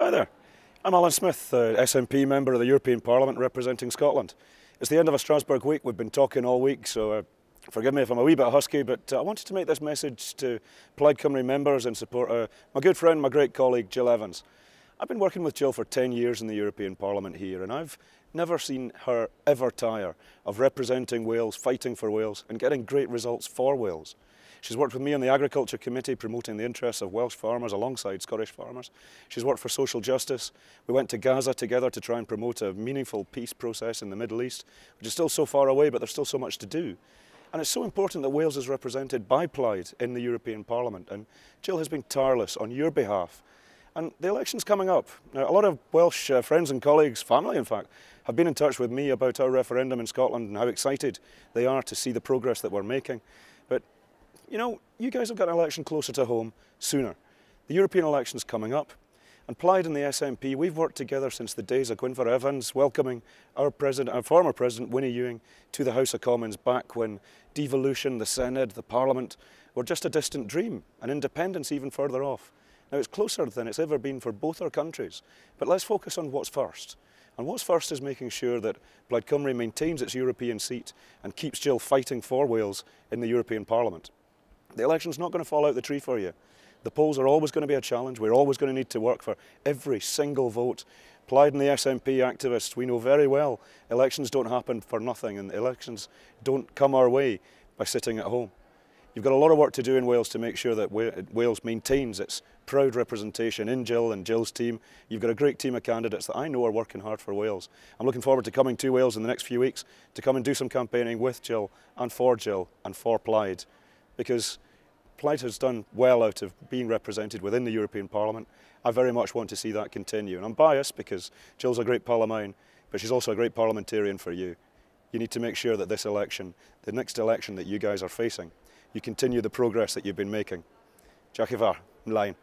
Hi there. I'm Alyn Smith, SNP member of the European Parliament representing Scotland. It's the end of a Strasbourg week. We've been talking all week, so forgive me if I'm a wee bit husky, but I wanted to make this message to Plaid Cymru members in support of my good friend, my great colleague, Jill Evans. I've been working with Jill for 10 years in the European Parliament here, and I've never seen her ever tire of representing Wales, fighting for Wales, and getting great results for Wales. She's worked with me on the Agriculture Committee promoting the interests of Welsh farmers alongside Scottish farmers. She's worked for social justice. We went to Gaza together to try and promote a meaningful peace process in the Middle East, which is still so far away, but there's still so much to do. And it's so important that Wales is represented by Plaid in the European Parliament, and Jill has been tireless on your behalf. And the election's coming up. Now, a lot of Welsh friends and colleagues, family in fact, have been in touch with me about our referendum in Scotland and how excited they are to see the progress that we're making. But you know, you guys have got an election closer to home sooner. The European election's coming up, and Plaid and the SNP, we've worked together since the days of Gwynfor Evans welcoming our former President Winnie Ewing to the House of Commons back when devolution, the Senedd, the Parliament were just a distant dream, and independence even further off. Now it's closer than it's ever been for both our countries, but let's focus on what's first. And what's first is making sure that Plaid Cymru maintains its European seat and keeps Jill fighting for Wales in the European Parliament. The election's not going to fall out the tree for you. The polls are always going to be a challenge. We're always going to need to work for every single vote. Plaid and the SNP activists, we know very well elections don't happen for nothing, and elections don't come our way by sitting at home. You've got a lot of work to do in Wales to make sure that Wales maintains its proud representation in Jill and Jill's team. You've got a great team of candidates that I know are working hard for Wales. I'm looking forward to coming to Wales in the next few weeks to come and do some campaigning with Jill and for Plaid. Because Plaid has done well out of being represented within the European Parliament. I very much want to see that continue. And I'm biased because Jill's a great pal of mine, but she's also a great parliamentarian for you. You need to make sure that this election, the next election that you guys are facing, you continue the progress that you've been making. Diolch yn fawr, ymlaen.